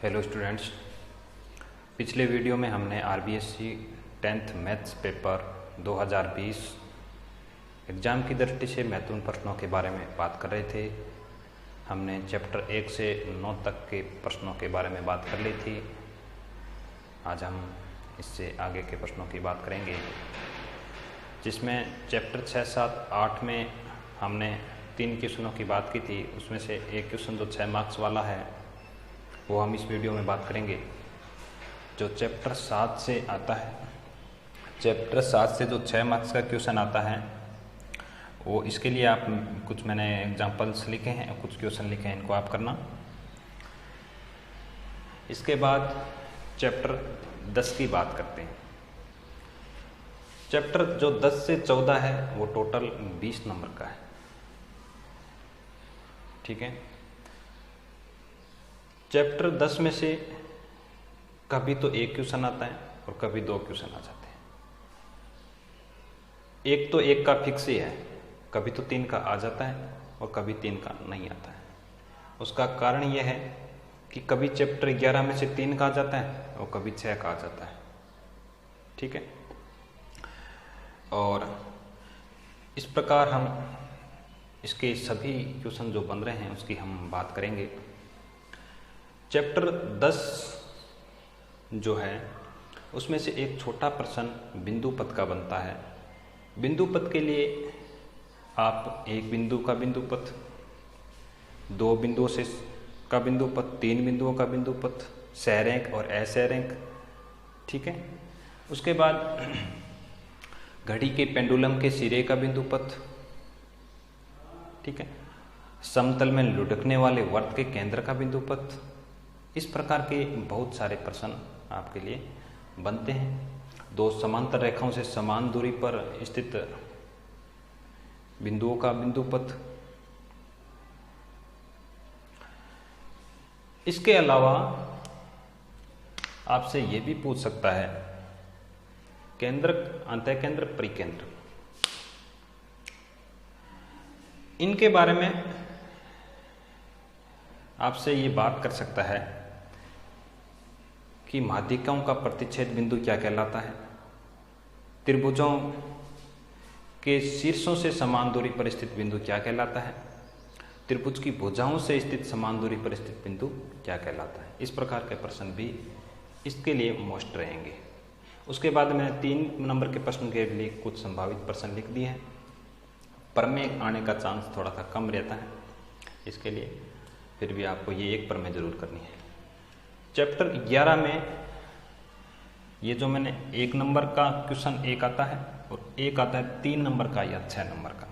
Hello students, पिछले video में हमने RBSC 10th maths paper 2020 exam की दृष्टि से महत्वपूर्ण प्रश्नों के बारे में बात कर रहे थे। हमने चैप्टर 1 से 9 तक के प्रश्नों के बारे में बात कर ली थी। आज हम इससे आगे के प्रश्नों की बात करेंगे, जिसमें चैप्टर 6, 7, 8 में हमने 3 क्वेश्चनों की बात की थी। उसमें से एक क्वेश्चन जो 6 मार्क्स वाला है वो हम इस वीडियो में बात करेंगे। जो चैप्टर 7 से आता है, चैप्टर 7 से जो 6 मार्क्स का क्वेश्चन आता है वो इसके लिए आप कुछ मैंने एग्जांपल्स लिखे हैं, कुछ क्वेश्चन लिखे हैं, इनको आप करना। इसके बाद चैप्टर 10 की बात करते हैं। चैप्टर जो 10 से 14 है वो टोटल 20 नंबर का है, ठीक है। चैप्टर 10 में से कभी तो एक क्वेश्चन आता है और कभी 2 क्वेश्चन आ जाते हैं। एक तो एक का फिक्स ही है, कभी तो 3 का आ जाता है और कभी 3 का नहीं आता है। उसका कारण यह है कि कभी चैप्टर 11 में से 3 का आ जाता है और कभी 6 का आ जाता है, ठीक है। और इस प्रकार हम इसके सभी क्वेश्चन जो बन रहे हैं उसकी हम बात करेंगे। चैप्टर 10 जो है उसमें से एक छोटा प्रश्न बिंदु पथ का बनता है। बिंदु पथ के लिए आप एक बिंदु का बिंदु पथ, 2 बिंदुओं से का बिंदु पथ, 3 बिंदुओं का बिंदु पथ, सह और असह, ठीक है। उसके बाद घड़ी के पेंडुलम के सिरे का बिंदु पथ, ठीक है। समतल में लुढ़कने वाले वर्त के केंद्र का बिंदु पथ। इस प्रकार के बहुत सारे प्रश्न आपके लिए बनते हैं। 2 समांतर रेखाओं से समान दूरी पर स्थित बिंदुओं का बिंदु पथ। इसके अलावा आपसे ये भी पूछ सकता है केंद्रक, अंतःकेंद्र, परिकेंद्र, इनके बारे में आपसे ये बात कर सकता है कि माध्यिकाओं का प्रतिच्छेद बिंदु क्या कहलाता है, त्रिभुजों के शीर्षों से समान दूरी पर स्थित बिंदु क्या कहलाता है, त्रिभुज की भुजाओं से स्थित समान दूरी पर स्थित बिंदु क्या कहलाता है। इस प्रकार के प्रश्न भी इसके लिए मोस्ट रहेंगे। उसके बाद मैंने 3 नंबर के प्रश्न के लिए कुछ संभावित प्रश्न लिख दिए हैं। प्रमेय आने का चांस थोड़ा सा कम रहता है, इसके लिए फिर भी आपको ये एक प्रमेय जरूर करनी है। चैप्टर 11 में ये जो मैंने 1 नंबर का क्वेश्चन एक आता है और एक आता है 3 नंबर का या 6 नंबर का।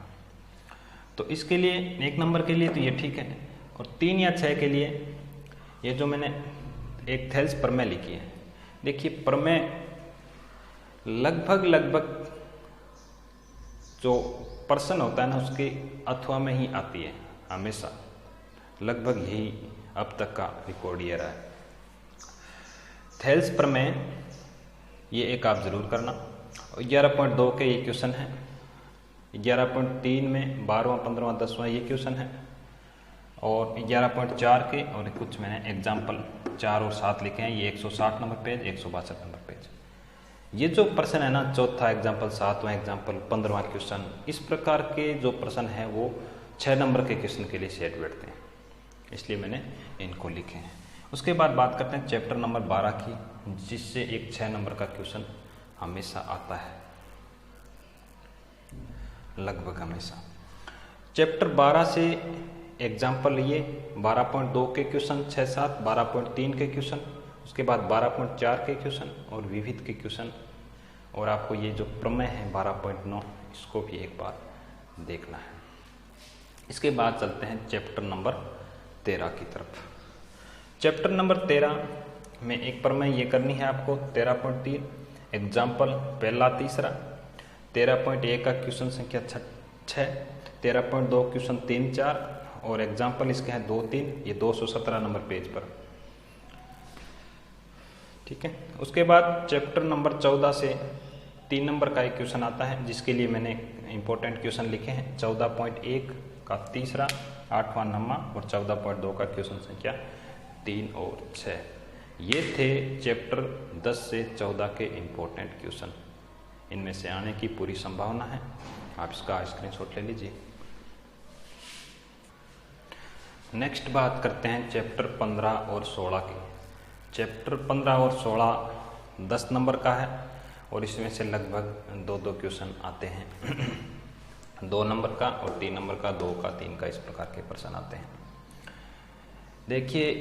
तो इसके लिए 1 नंबर के लिए तो ये ठीक है, और 3 या 6 के लिए ये जो मैंने एक थेल्स प्रमेय लिखी है। देखिए, प्रमेय लगभग जो प्रश्न होता है ना उसके अथवा में ही आती है हमेशा, लगभग यही अब तक का रिकॉर्ड ये रहा है। थेल्स प्रमेय ये एक आप जरूर करना। 11.2 के ये क्वेश्चन है, 11.3 में 12वां, 15वां, 10वां ये क्वेश्चन है, और 11.4 के और कुछ मैंने एग्जाम्पल 4 और 7 लिखे हैं। ये 160 नंबर पेज, 162 नंबर पेज। ये जो प्रश्न है ना, चौथा एग्जाम्पल, 7वां एग्जाम्पल, 15वां क्वेश्चन, इस प्रकार के जो प्रश्न हैं वो 6 नंबर के क्वेश्चन के लिए सेट बैठते हैं, इसलिए मैंने इनको लिखे हैं। उसके बाद बात करते हैं चैप्टर नंबर 12 की, जिससे एक 6 नंबर का क्वेश्चन हमेशा आता है, लगभग हमेशा। चैप्टर 12 से एग्जाम्पल ये 12.2 के क्वेश्चन 6, 7, 12.3 के क्वेश्चन, उसके बाद 12.4 के क्वेश्चन और विविध के क्वेश्चन, और आपको ये जो प्रमेय है 12.9 इसको भी एक बार देखना है। इसके बाद चलते हैं चैप्टर नंबर 13 की तरफ। चैप्टर नंबर 13 में एक प्रमेय ये करनी है आपको, 13.3 एग्जाम्पल पहला, तीसरा, 13.1 का क्वेश्चन संख्या 6, 13.2 क्वेश्चन 3, 4 और एग्जाम्पल इसके हैं 2, 3, ये 217 नंबर पेज पर, ठीक है। उसके बाद चैप्टर नंबर 14 से 3 नंबर का एक क्वेश्चन आता है, जिसके लिए मैंने इंपॉर्टेंट क्वेश्चन लिखे हैं। 14.1 का तीसरा, 8वां, 9वां और 14.2 का क्वेश्चन संख्या 3 और 6। ये थे चैप्टर 10 से 14 के इम्पोर्टेंट क्वेश्चन। इनमें से आने की पूरी संभावना है, आप इसका स्क्रीनशॉट ले लीजिए। नेक्स्ट बात करते हैं चैप्टर 15 और 16 की। चैप्टर 15 और 16 10 नंबर का है और इसमें से लगभग 2 क्वेश्चन आते हैं 2 नंबर का और 3 नंबर का, 2 का 3 का, इस प्रकार के प्रश्न आते हैं। देखिए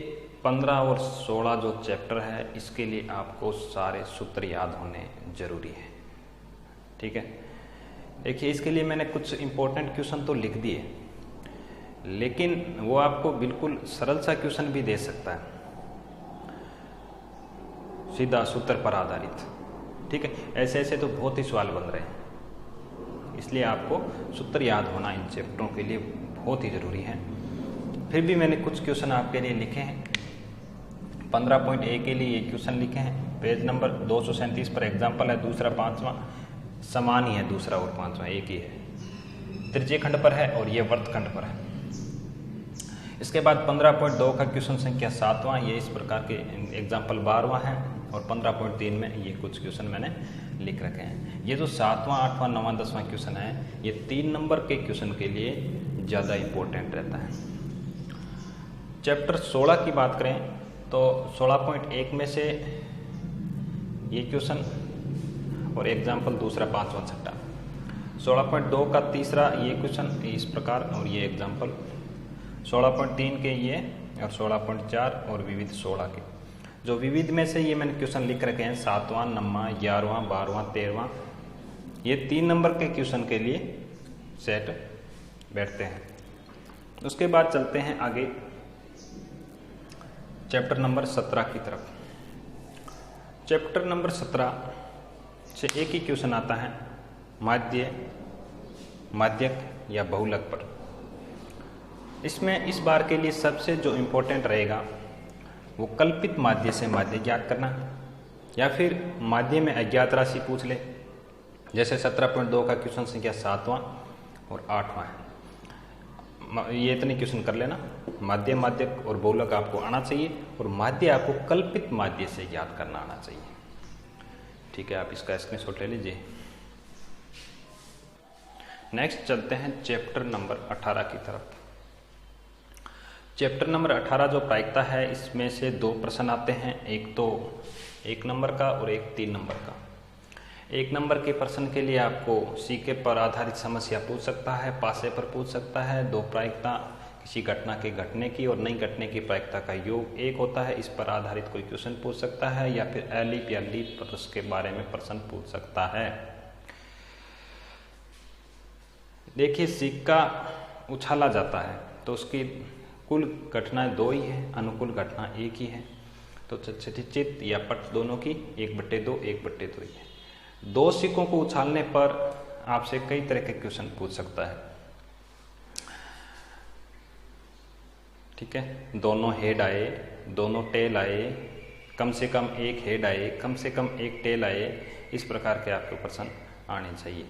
15 और 16 जो चैप्टर है इसके लिए आपको सारे सूत्र याद होने जरूरी है, ठीक है। देखिए इसके लिए मैंने कुछ इंपॉर्टेंट क्वेश्चन तो लिख दिए, लेकिन वो आपको बिल्कुल सरल सा क्वेश्चन भी दे सकता है, सीधा सूत्र पर आधारित, ठीक है। ऐसे ऐसे तो बहुत ही सवाल बन रहे हैं, इसलिए आपको सूत्र याद होना इन चैप्टरों के लिए बहुत ही जरूरी है। फिर भी मैंने कुछ क्वेश्चन आपके लिए लिखे हैं। 15.1 के लिए ये क्वेश्चन लिखे हैं, पेज नंबर 237 पर एग्जाम्पल है। दूसरा 5वां समान ही है, दूसरा और 5वां एक ही है, त्रिज्यीय खंड पर है और ये वर्तखंड पर है। इसके बाद 15.2 का क्वेश्चन संख्या 7वां, ये इस प्रकार के एग्जाम्पल 12वां है और 15.3 में ये कुछ क्वेश्चन मैंने लिख रखे हैं। ये जो 7वां, 8वां, 9वां, 10वां क्वेश्चन है ये 3 नंबर के क्वेश्चन के लिए ज़्यादा इम्पोर्टेंट रहता है। चैप्टर 16 की बात करें तो 16.1 में से ये क्वेश्चन और एग्जाम्पल दूसरा 5वां, 6वां। 16.2 का तीसरा ये क्वेश्चन इस प्रकार और ये एग्जाम्पल। 16.3 के ये और 16.4 और विविध 16 के। जो विविध में से ये मैंने क्वेश्चन लिख रखे हैं 7वां, 9वां, 11वां, 12वां, 13वां, ये 3 नंबर के क्वेश्चन के लिए सेट बैठते हैं। उसके बाद चलते हैं आगे चैप्टर नंबर 17 की तरफ। चैप्टर नंबर 17 से एक ही क्वेश्चन आता है माध्य, माध्यक या बहुलक पर। इसमें इस बार के लिए सबसे जो इम्पोर्टेंट रहेगा वो कल्पित माध्य से माध्य ज्ञात करना, या फिर माध्य में अज्ञात राशि पूछ ले, जैसे 17.2 का क्वेश्चन संख्या 7वां और 8वां है। ये इतने क्वेश्चन कर लेना। माध्य, माध्यक और बहुलक आपको आना चाहिए और माध्य आपको कल्पित माध्य से ज्ञात करना आना चाहिए, ठीक है। आप इसका स्क्रीनशॉट ले लीजिए। नेक्स्ट चलते हैं चैप्टर नंबर 18 की तरफ। चैप्टर नंबर 18 जो प्रायिकता है इसमें से 2 प्रश्न आते हैं, एक तो 1 नंबर का और एक 3 नंबर का। 1 नंबर के प्रश्न के लिए आपको सीके पर आधारित समस्या पूछ सकता है, पासे पर पूछ सकता है। 2 प्रायिकता किसी घटना के घटने की और नहीं घटने की प्रायिकता का योग 1 होता है, इस पर आधारित कोई क्वेश्चन पूछ सकता है, या फिर एलिप या लीप प्रश्न के बारे में प्रश्न पूछ सकता है। देखिए सिक्का उछाला जाता है तो उसकी कुल घटनाएं 2 ही है, अनुकूल घटना 1 ही है, तो चित या पट दोनों की 1/2 1/2 ही है। 2 सिक्कों को उछालने पर आपसे कई तरह के क्वेश्चन पूछ सकता है, ठीक है। दोनों हेड आए, दोनों टेल आए, कम से कम 1 हेड आए, कम से कम 1 टेल आए, इस प्रकार के आपके प्रश्न आने चाहिए।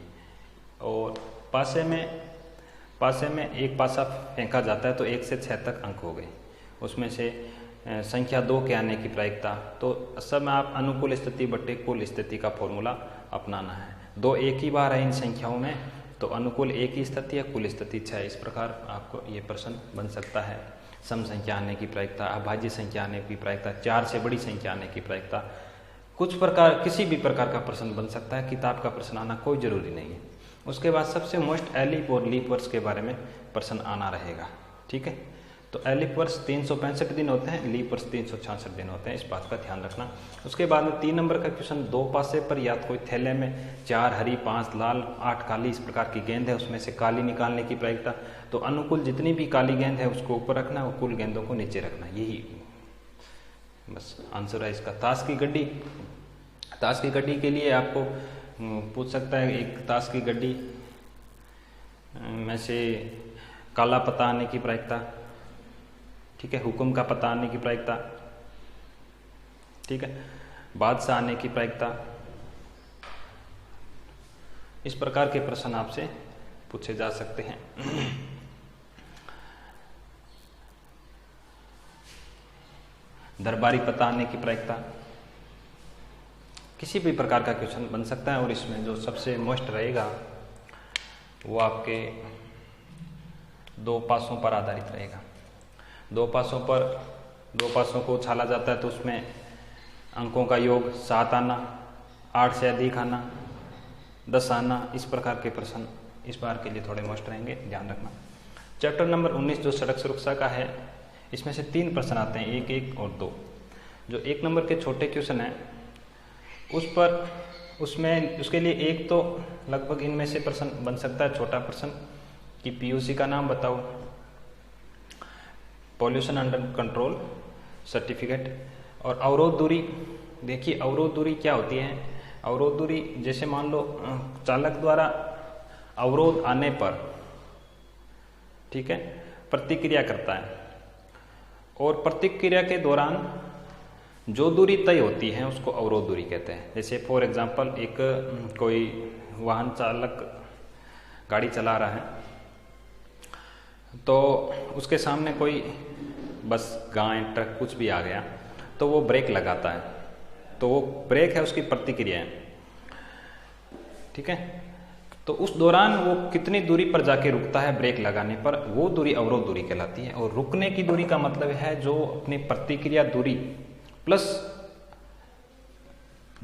और पासे में एक पासा फेंका जाता है तो 1 से 6 तक अंक हो गए, उसमें से संख्या 2 के आने की प्रायिकता, तो सब में आप अनुकूल स्थिति बट्टे कुल स्थिति का फॉर्मूला अपनाना है। 2 एक ही बार है इन संख्याओं में, तो अनुकूल 1 की स्थिति या कुल स्थिति 6, इस प्रकार आपको ये प्रश्न बन सकता है। सम संख्या आने की प्रायिकता, अभाज्य संख्या आने की प्रायिकता, 4 से बड़ी संख्या आने की प्रायिकता, कुछ प्रकार किसी भी प्रकार का प्रश्न बन सकता है। किताब का प्रश्न आना कोई जरूरी नहीं है। उसके बाद सबसे मोस्ट एलिप और लीप वर्ष के बारे में प्रश्न आना रहेगा, ठीक है। तो एलिप वर्ष 365 दिन होते हैं, लीप वर्ष 366 दिन होते हैं, इस बात का ध्यान रखना। उसके बाद में 3 नंबर का क्वेश्चन 2 पासे पर या तो कोई थैले में 4 हरी, 5 लाल, 8 काली, इस प्रकार की गेंद है, उसमें से काली निकालने की प्रायिकता। तो अनुकूल जितनी भी काली गेंद है उसको ऊपर रखना और कुल गेंदों को नीचे रखना, यही बस आंसर है इसका। ताश की गड्डी, ताश की गड्डी के लिए आपको पूछ सकता है, एक ताश की गड्डी में से काला पता आने की प्रायिकता, ठीक है, हुक्म का पता आने की प्रायिकता, ठीक है, बादशाह आने की प्रायिकता, इस प्रकार के प्रश्न आपसे पूछे जा सकते हैं। दरबारी पता आने की प्रायिकता, किसी भी प्रकार का क्वेश्चन बन सकता है। और इसमें जो सबसे मोस्ट रहेगा वो आपके 2 पासों पर आधारित रहेगा। 2 पासों को उछाला जाता है तो उसमें अंकों का योग 7 आना, 8 से अधिक आना, 10 आना, इस प्रकार के प्रश्न इस बार के लिए थोड़े मोस्ट रहेंगे, ध्यान रखना। चैप्टर नंबर 19 जो सड़क सुरक्षा का है, इसमें से 3 प्रश्न आते हैं, 1, 1 और 2। जो 1 नंबर के छोटे क्वेश्चन हैं उसके लिए एक तो लगभग इनमें से प्रश्न बन सकता है। छोटा प्रश्न कि पीयूसी का नाम बताओ, पॉल्यूशन अंडर कंट्रोल सर्टिफिकेट। और अवरोध दूरी, देखिए अवरोध दूरी क्या होती है। अवरोध दूरी जैसे मान लो चालक द्वारा अवरोध आने पर, ठीक है, प्रतिक्रिया करता है और प्रतिक्रिया के दौरान जो दूरी तय होती है उसको अवरोध दूरी कहते हैं। जैसे फॉर एग्जांपल एक कोई वाहन चालक गाड़ी चला रहा है तो उसके सामने कोई बस, गाय, ट्रक कुछ भी आ गया तो वो ब्रेक लगाता है, तो वो ब्रेक है उसकी प्रतिक्रिया है, ठीक है। तो उस दौरान वो कितनी दूरी पर जाके रुकता है ब्रेक लगाने पर, वो दूरी अवरोध दूरी कहलाती है। और रुकने की दूरी का मतलब है जो अपनी प्रतिक्रिया दूरी प्लस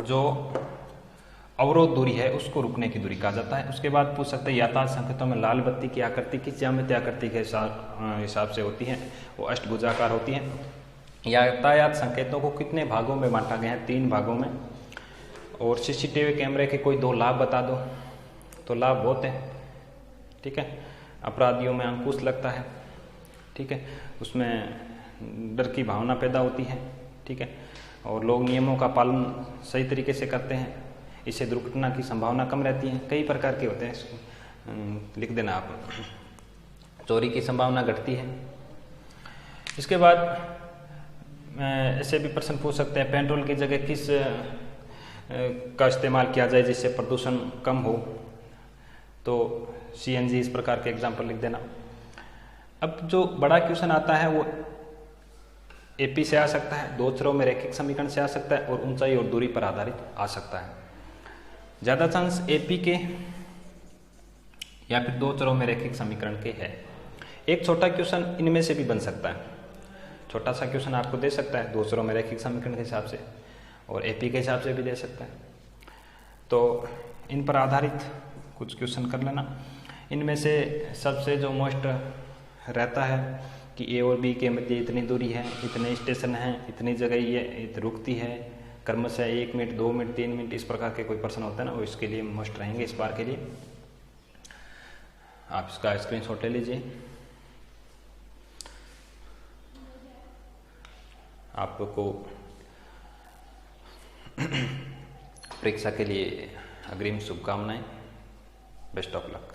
जो अवरोध दूरी है उसको रुकने की दूरी कहा जाता है। उसके बाद पूछ सकते हैं यातायात संकेतों में लाल बत्ती की आकृति किस ज्यामितीय आकृति के हिसाब से होती है, वो अष्टभुजाकार होती है। यातायात संकेतों को कितने भागों में बांटा गया है, 3 भागों में। और सीसीटीवी कैमरे के कोई 2 लाभ बता दो, तो लाभ बहुत है, ठीक है। अपराधियों में अंकुश लगता है, ठीक है, उसमें डर की भावना पैदा होती है, ठीक है। और लोग नियमों का पालन सही तरीके से करते हैं, इससे दुर्घटना की संभावना कम रहती है। कई प्रकार के होते हैं, लिख देना आप। चोरी की संभावना घटती है। इसके बाद ऐसे भी प्रश्न पूछ सकते हैं पेट्रोल की जगह किस का इस्तेमाल किया जाए जिससे प्रदूषण कम हो, तो सीएनजी, इस प्रकार के एग्जाम्पल लिख देना। अब जो बड़ा क्वेश्चन आता है वो एपी से आ सकता है, 2 चरों में रैखिक समीकरण से आ सकता है और ऊंचाई और दूरी पर आधारित आ सकता है। ज्यादा चांस एपी के या फिर 2 चरों में रैखिक समीकरण के है। एक छोटा क्वेश्चन इनमें से भी बन सकता है, छोटा सा क्वेश्चन आपको दे सकता है 2 चरों में रैखिक समीकरण के हिसाब से और एपी के हिसाब से भी दे सकता है। तो इन पर आधारित कुछ क्वेश्चन कर लेना। इनमें से सबसे जो मोस्ट रहता है कि ए और बी के मध्य इतनी दूरी है, इतने स्टेशन हैं, इतनी जगह ये रुकती है, क्रमशः 1 मिनट, 2 मिनट, 3 मिनट, इस प्रकार के कोई प्रश्न होता है ना, वो इसके लिए मोस्ट रहेंगे इस बार के लिए। आप इसका स्क्रीनशॉट ले लीजिए। आपको परीक्षा के लिए अग्रिम शुभकामनाएं। Best of luck.